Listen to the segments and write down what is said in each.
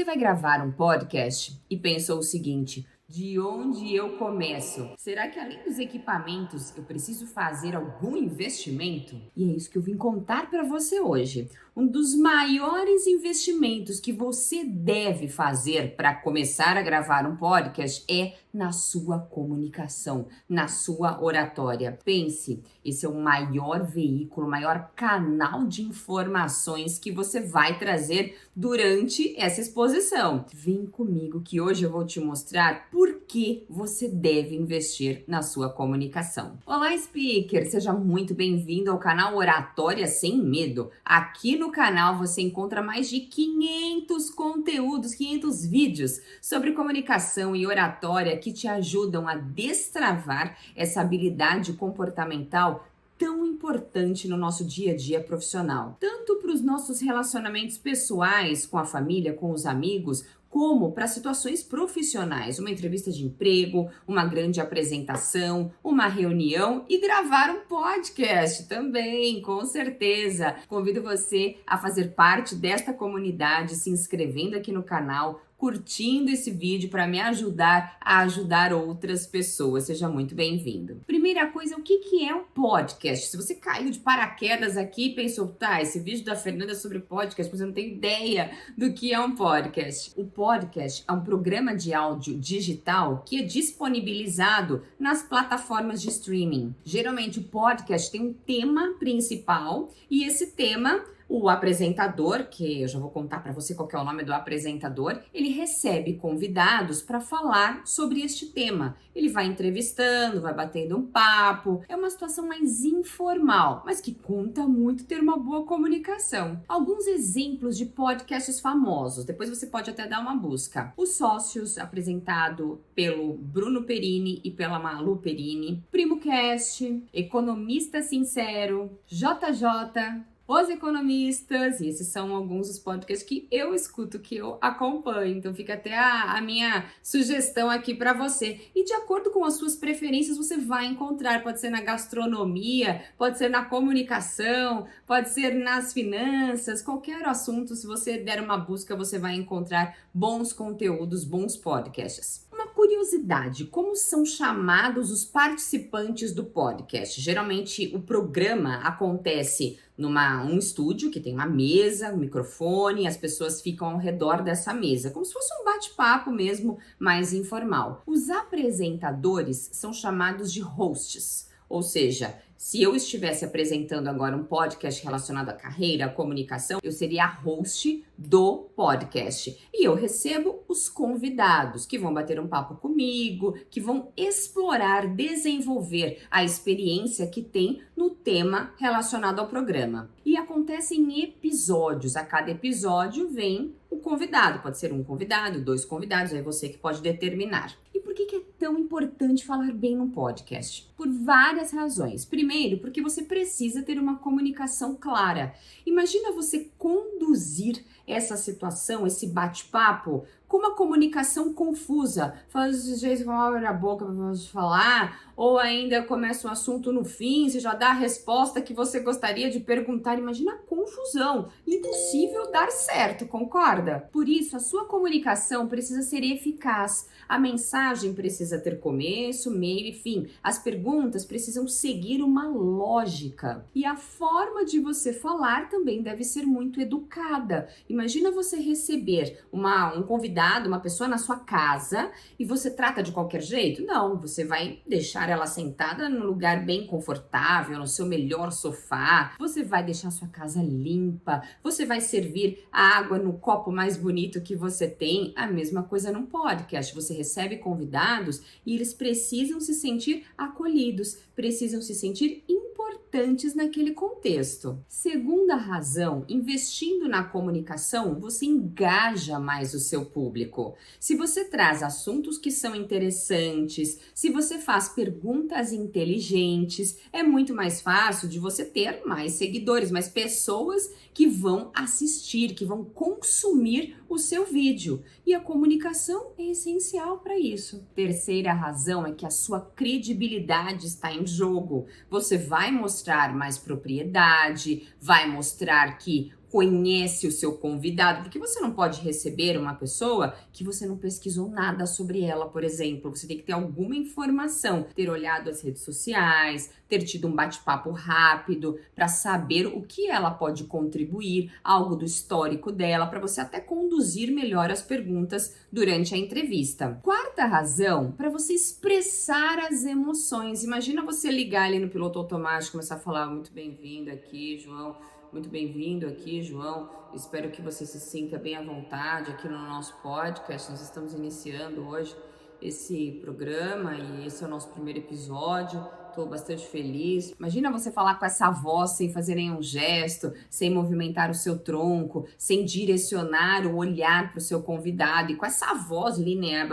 Você vai gravar um podcast e pensou o seguinte: de onde eu começo? Será que além dos equipamentos eu preciso fazer algum investimento? E é isso que eu vim contar para você hoje. Um dos maiores investimentos que você deve fazer para começar a gravar um podcast é na sua comunicação, na sua oratória. Pense, esse é o maior veículo, o maior canal de informações que você vai trazer durante essa exposição. Vem comigo que hoje eu vou te mostrar por que você deve investir na sua comunicação. Olá, speaker! Seja muito bem-vindo ao canal Oratória Sem Medo. Aqui no canal você encontra mais de 500 conteúdos, 500 vídeos sobre comunicação e oratória que te ajudam a destravar essa habilidade comportamental tão importante no nosso dia a dia profissional. Tanto para os nossos relacionamentos pessoais, com a família, com os amigos, como para situações profissionais, uma entrevista de emprego, uma grande apresentação, uma reunião e gravar um podcast também, com certeza. Convido você a fazer parte desta comunidade, se inscrevendo aqui no canal, curtindo esse vídeo para me ajudar a ajudar outras pessoas. Seja muito bem-vindo. Primeira coisa, o que é um podcast? Se você caiu de paraquedas aqui e pensou, tá, esse vídeo da Fernanda é sobre podcast, mas eu não tenho ideia do que é um podcast. O podcast é um programa de áudio digital que é disponibilizado nas plataformas de streaming. Geralmente o podcast tem um tema principal e esse tema, o apresentador, que eu já vou contar para você qual que é o nome do apresentador, ele recebe convidados para falar sobre este tema. Ele vai entrevistando, vai batendo um papo. É uma situação mais informal, mas que conta muito ter uma boa comunicação. Alguns exemplos de podcasts famosos, depois você pode até dar uma busca. Os Sócios, apresentado pelo Bruno Perini e pela Malu Perini. PrimoCast, Economista Sincero, JJ, Os Economistas, e esses são alguns dos podcasts que eu escuto, que eu acompanho. Então fica até a minha sugestão aqui para você. E de acordo com as suas preferências, você vai encontrar. Pode ser na gastronomia, pode ser na comunicação, pode ser nas finanças, qualquer assunto. Se você der uma busca, você vai encontrar bons conteúdos, bons podcasts. Uma curiosidade, como são chamados os participantes do podcast? Geralmente o programa acontece num estúdio que tem uma mesa, um microfone, as pessoas ficam ao redor dessa mesa, como se fosse um bate-papo mesmo, mais informal. Os apresentadores são chamados de hosts, ou seja, se eu estivesse apresentando agora um podcast relacionado à carreira, à comunicação, eu seria a host do podcast. E eu recebo os convidados que vão bater um papo comigo, que vão explorar, desenvolver a experiência que tem no tema relacionado ao programa. E acontece em episódios. A cada episódio vem o convidado. Pode ser um convidado, 2 convidados, é você que pode determinar. E por que é tão importante falar bem no podcast? Por várias razões. Primeiro, porque você precisa ter uma comunicação clara. Imagina você conduzir essa situação, esse bate-papo, com uma comunicação confusa. Faz de jeito que abre a boca para falar, ou ainda começa um assunto no fim, você já dá a resposta que você gostaria de perguntar. Imagina a confusão. Impossível dar certo, concorda? Por isso, a sua comunicação precisa ser eficaz. A mensagem precisa ter começo, meio e fim. As perguntas precisam seguir uma lógica. E a forma de você falar também deve ser muito educada. Imagina você receber um convidado, uma pessoa na sua casa e você trata de qualquer jeito? Não, você vai deixar ela sentada num lugar bem confortável, no seu melhor sofá. Você vai deixar sua casa limpa. Você vai servir a água no copo mais bonito que você tem. A mesma coisa num podcast. Você recebe convidados e eles precisam se sentir acolhidos, precisam se sentir importantes naquele contexto. Segunda razão, investindo na comunicação, você engaja mais o seu público. Se você traz assuntos que são interessantes, se você faz perguntas inteligentes, é muito mais fácil de você ter mais seguidores, mais pessoas que vão assistir, que vão consumir o seu vídeo. E a comunicação é essencial para isso. Terceira razão é que a sua credibilidade está em jogo. Você vai mostrar mais propriedade, vai mostrar que conhece o seu convidado, porque você não pode receber uma pessoa que você não pesquisou nada sobre ela, por exemplo. Você tem que ter alguma informação, ter olhado as redes sociais, ter tido um bate-papo rápido para saber o que ela pode contribuir, algo do histórico dela, para você até conduzir melhor as perguntas durante a entrevista. Quarta razão, para você expressar as emoções. Imagina você ligar ali no piloto automático, começar a falar: muito bem-vindo aqui, João. Muito bem-vindo aqui, João. Espero que você se sinta bem à vontade aqui no nosso podcast. Nós estamos iniciando hoje esse programa e esse é o nosso primeiro episódio. Estou bastante feliz. Imagina você falar com essa voz sem fazer nenhum gesto, sem movimentar o seu tronco, sem direcionar o olhar para o seu convidado e com essa voz linear,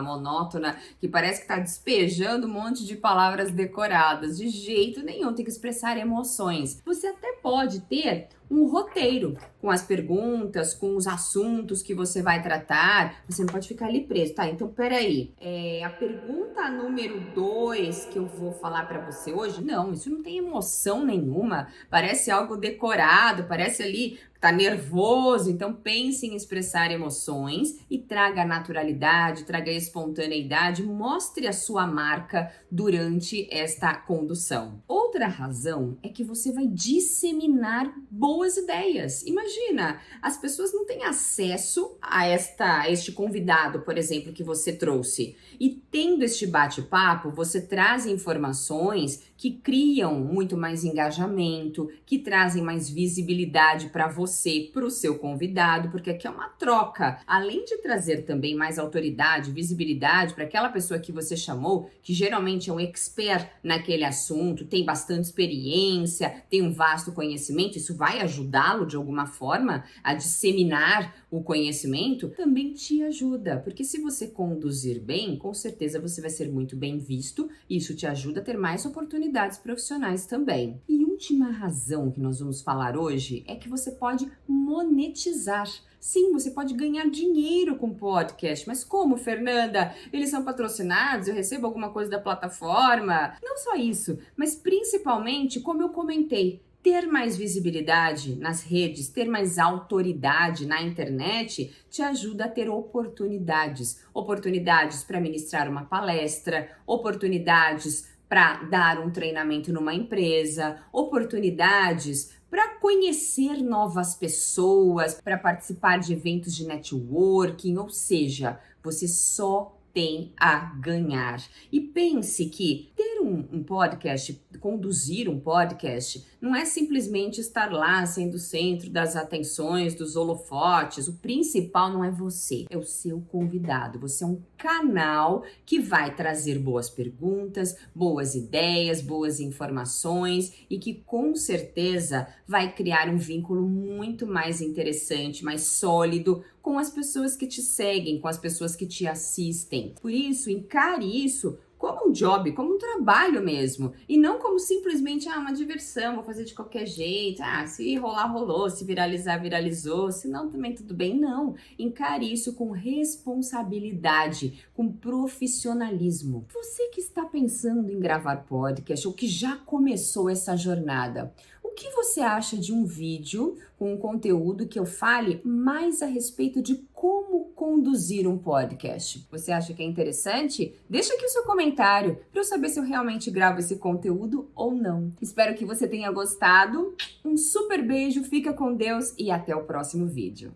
monótona, que parece que está despejando um monte de palavras decoradas. De jeito nenhum, tem que expressar emoções. Você até pode ter um roteiro com as perguntas, com os assuntos que você vai tratar. Você não pode ficar ali preso, tá? Então, peraí. A pergunta número 2 que eu vou falar pra você hoje, não, isso não tem emoção nenhuma. Parece algo decorado, parece ali tá nervoso. Então pense em expressar emoções e traga naturalidade, traga espontaneidade, mostre a sua marca durante esta condução. Outra razão é que você vai disseminar boas ideias. Imagina, as pessoas não têm acesso a este convidado, por exemplo, que você trouxe. E tendo este bate-papo, você traz informações que criam muito mais engajamento, que trazem mais visibilidade para você, para o seu convidado, porque aqui é uma troca. Além de trazer também mais autoridade, visibilidade para aquela pessoa que você chamou, que geralmente é um expert naquele assunto, tem bastante experiência, tem um vasto conhecimento, isso vai ajudá-lo de alguma forma a disseminar o conhecimento, também te ajuda, porque se você conduzir bem, com certeza você vai ser muito bem visto e isso te ajuda a ter mais oportunidades profissionais também. E última razão que nós vamos falar hoje é que você pode monetizar. Sim, você pode ganhar dinheiro com podcast, mas como, Fernanda? Eles são patrocinados? Eu recebo alguma coisa da plataforma? Não só isso, mas principalmente, como eu comentei, ter mais visibilidade nas redes, ter mais autoridade na internet te ajuda a ter oportunidades. Oportunidades para ministrar uma palestra, oportunidades para dar um treinamento numa empresa, oportunidades para conhecer novas pessoas, para participar de eventos de networking, ou seja, você só tem a ganhar. E pense que ter um podcast, conduzir um podcast, não é simplesmente estar lá sendo o centro das atenções, dos holofotes. O principal não é você, é o seu convidado. Você é um canal que vai trazer boas perguntas, boas ideias, boas informações e que com certeza vai criar um vínculo muito mais interessante, mais sólido com as pessoas que te seguem, com as pessoas que te assistem. Por isso, encare isso como um job, como um trabalho mesmo, e não como simplesmente uma diversão, vou fazer de qualquer jeito, se rolar, rolou, se viralizar, viralizou, se não, também tudo bem. Não, encare isso com responsabilidade, com profissionalismo. Você que está pensando em gravar podcast ou que já começou essa jornada, o que você acha de um vídeo com um conteúdo que eu fale mais a respeito de como conduzir um podcast? Você acha que é interessante? Deixa aqui o seu comentário para eu saber se eu realmente gravo esse conteúdo ou não. Espero que você tenha gostado. Um super beijo, fica com Deus e até o próximo vídeo.